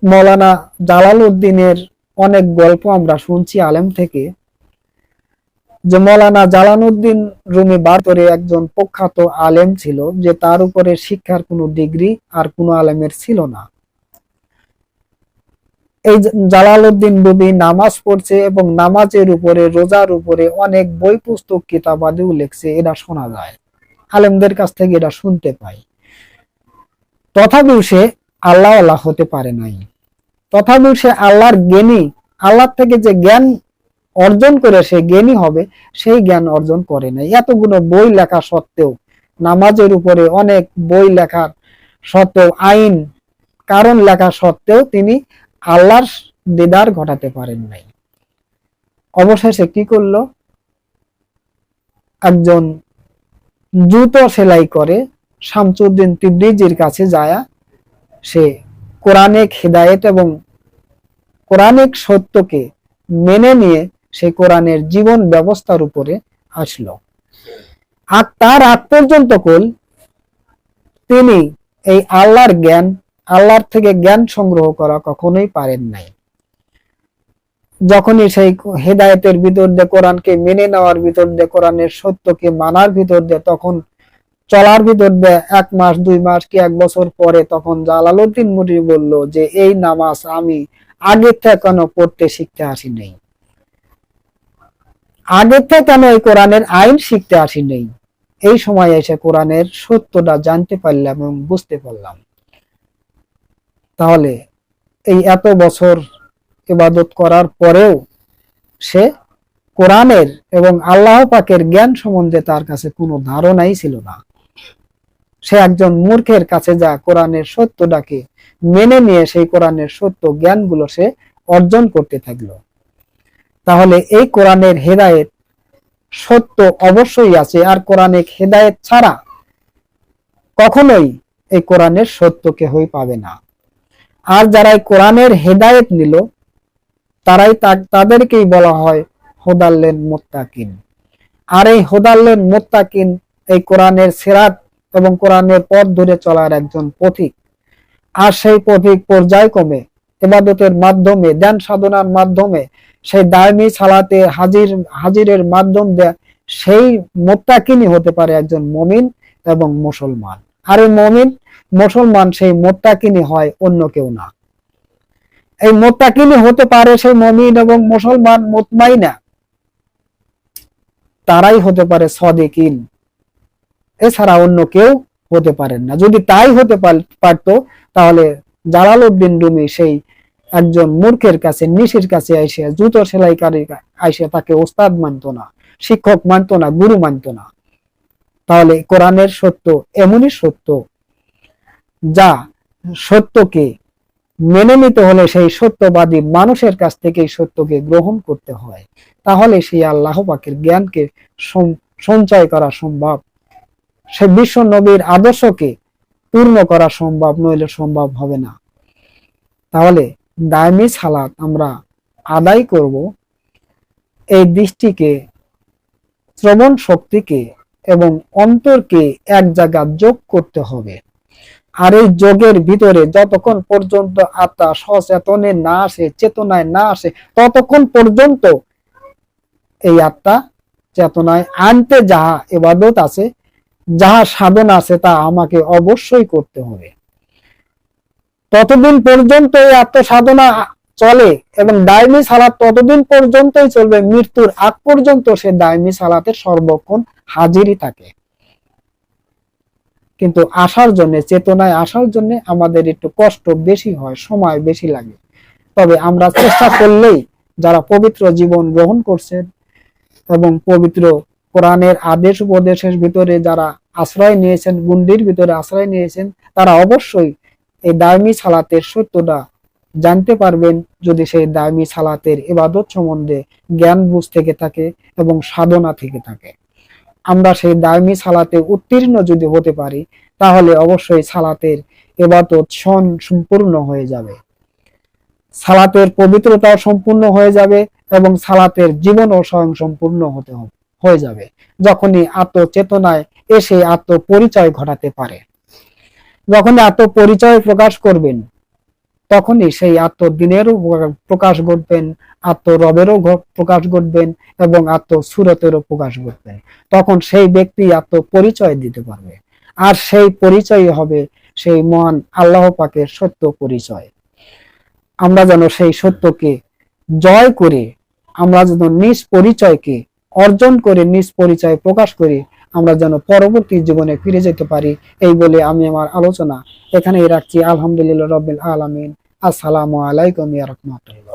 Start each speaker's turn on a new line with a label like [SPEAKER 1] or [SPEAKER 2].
[SPEAKER 1] মৌলানা জালালউদ্দিনের অনেক গল্প আমরা শুনছি আলেম থেকে, যে মৌলানা জালালউদ্দিন রুমি ভারতের একজন প্রখ্যাত আলেম ছিল, যে তার উপরে শিক্ষার কোনো ডিগ্রি আর কোনো আলেমের ছিল না। এই জালালউদ্দিন রুমি নামাজ পড়ছে এবং নামাজের উপরে, রোজার উপরে অনেক বই পুস্তক কিতাবাদিও লিখছে, এটা শোনা যায়, আলেমদের কাছ থেকে এটা শুনতে পাই। তথাপিও সে আল্লাহ হতে পারে নাই। তথাপিও সে আল্লাহর জ্ঞানী, আল্লাহ থেকে যে জ্ঞান অর্জন করে সে জ্ঞানী হবে, সেই জ্ঞান অর্জন করে নাই। এতগুলো বই লেখা সত্ত্বেও, নামাজের উপরে অনেক বই লেখার সত্ত্বেও, আইন কারণ লেখা সত্ত্বেও তিনি আল্লাহর দিদার ঘটাতে পারেন নাই। অবশেষে কি করলো? একজন জুতো সেলাই করে শামসুদ্দিন তিবরিজির কাছে যায়, সে কোরআনিক হিদায়েত এবং কোরআনিক সত্যকে মেনে নিয়ে সে কোরআনের জীবন ব্যবস্থার উপরে আসলো। আর তার আগ পর্যন্ত তিনি এই আল্লাহর জ্ঞান, আল্লাহর থেকে জ্ঞান সংগ্রহ করা কখনোই পারেন নাই। যখনই সেই হেদায়েতের ভিতর দিয়ে, কোরআনকে মেনে নেওয়ার ভিতর দিয়ে, কোরআনের সত্যকে মানার ভিতর দিয়ে, তখন চলার ভিতর দিয়ে 1 মাস 2 মাস কি 1 বছর পরে তখন জালালউদ্দিন মুরি বলল যে এই নামাজ আমি আগে থেকে কেন পড়তে শিখতে আসি নাই, আগে থেকে কেন এই কোরআনের আইন শিখতে আসি নাই। এই সময় এসে কোরআনের সত্যটা জানতে পারলাম এবং বুঝতে পারলাম। তাহলে এই এত বছর ইবাদত করার পরেও সে কোরআনের এবং আল্লাহ পাকের জ্ঞান সম্বন্ধে তার কাছে কোনো ধারণাই ছিল না। সে একজন মূর্খের কাছে যা কোরআনের সত্যটাকে মেনে নিয়ে সেই কোরআনের সত্য জ্ঞানগুলো সে অর্জন করতে থাকলো। তাহলে এই কোরআনের হেদায়েত সত্য অবশ্যই আছে, আর কোরআনের হেদায়েত ছাড়া কখনোই এই কোরআনের সত্য কেহই পাবে না। আর যারা এই কোরআনের হেদায়েত নিল, তাদেরকেই বলা হয় হুদাল্লিল মুত্তাকিন। আর এই হুদাল্লিল মুত্তাকিন এই কোরআনের সিরাত এবং কোরআনের পথ ধরে চলার একজন পথিক। আর সেই পথিক পর্যায়ক্রমে ইবাদতের মাধ্যমে, ধ্যান সাধনার মাধ্যমে, সেই দায়মি সালাতে হাজিরের মাধ্যম দিয়ে সেই মুত্তাকিনই হতে পারে একজন মুমিন এবং মুসলমান। আর এই মুমিন মুসলমান সেই মুত্তাকিনই হয়, অন্য কেউ না। এই মুত্তাকিনই হতে পারে সেই মুমিন এবং মুসলমান মুতমাইনা, তারাই হতে পারে সাদিকিন, এছাড়া অন্য কেউ হতে পারেন না। যদি তাই হতে পারত, তাহলে জালালউদ্দিন রুমি সেই একজন মূর্খের কাছে, নিশির কাছে আইসে, জুতো সেলাইকারী আইসে তাকে ওস্তাদ মানত না, শিক্ষক মানত না, গুরু মানত না। তাহলে কোরআনের সত্য এমনই সত্য, যা সত্যকে মেনে নিতে হলে সেই সত্যবাদী মানুষের কাছ থেকে সত্যকে গ্রহণ করতে হয়। তাহলে সেই আল্লাহ পাকের জ্ঞানকে সঞ্চয় করা সম্ভব, সে বিশ্ব নবীর আদর্শকে পূর্ণ করা সম্ভব, নইলে সম্ভব হবে না। তাহলে দায়মি সালাত আমরা আদায় করব, এই দৃষ্টিকে, শ্রবণ শক্তিকে এবং অন্তরকে এক জায়গা যোগ করতে হবে। আর এই যোগের ভিতরে যতক্ষণ পর্যন্ত আত্মা সচেতনে না আসে, চেতনায় না আসে, ততক্ষণ পর্যন্ত এই আত্মা চেতনায় আনতে যাহা ইবাদত আছে, যাহা সাধনা আছে, তা আমাকে অবশ্যই করতে হবে। ততদিন পর্যন্ত এই আত্মসাধনা চলে এবং দায়মি সালাত ততদিন পর্যন্তই চলবে, মৃত্যুর আগ পর্যন্ত সে দায়মি সালাতের সর্বক্ষণ হাজিরই থাকে। কিন্তু আসার জন্য, চেতনায় আসার জন্য আমাদের একটু কষ্ট বেশি হয়, সময় বেশি লাগে। তবে আমরা চেষ্টা করলেই, যারা পবিত্র জীবন গ্রহণ করছেন এবং পবিত্র কোরআনের আদেশ উপদেশের ভিতরে যারা আশ্রয় নিয়েছেন, গুন্ডির ভিতরে আশ্রয় নিয়েছেন, তারা অবশ্যই এই দায়মি সালাতের সত্যটা জানতে পারবেন, যদি সেই দায়মি সালাতের ইবাদত সম্বন্ধে জ্ঞান বুঝ থেকে থাকে এবং সাধনা থেকে থাকে। আমরা সেই দায়মি সালাতে উত্তীর্ণ যদি হতে পারি, তাহলে অবশ্যই সালাতের ইবাদত সম্পূর্ণ হয়ে যাবে, সালাতের পবিত্রতাও সম্পূর্ণ হয়ে যাবে এবং সালাতের জীবনও স্বয়ং সম্পূর্ণ হয়ে যাবে, যখনই আত্মচেতনায় এসে আত্মপরিচয় ঘটাতে পারে। যখনই আত্মপরিচয় প্রকাশ করবেন, তখনই সেই আত্মদিনেরও প্রকাশ ঘটবেন, আত্মরবেরও প্রকাশ ঘটবেন এবং আত্মসুরতেরও প্রকাশ ঘটবেন। তখন সেই ব্যক্তি আত্মপরিচয় দিতে পারবে, আর সেই পরিচয় হবে সেই মহান আল্লাহ পাকের সত্য পরিচয়। আমরা যেন সেই সত্যকে জয় করে, আমরা যেন নিজ পরিচয়কে অর্জন করে, নিজ পরিচয় প্রকাশ করে আমরা যেন পরবর্তী জীবনে ফিরে যেতে পারি। এই বলে আমি আমার আলোচনা এখানেই রাখছি। আলহামদুলিল্লাহ রাব্বিল আলামিন। আসসালামু আলাইকুম ওয়া রাহমাতুল্লাহ।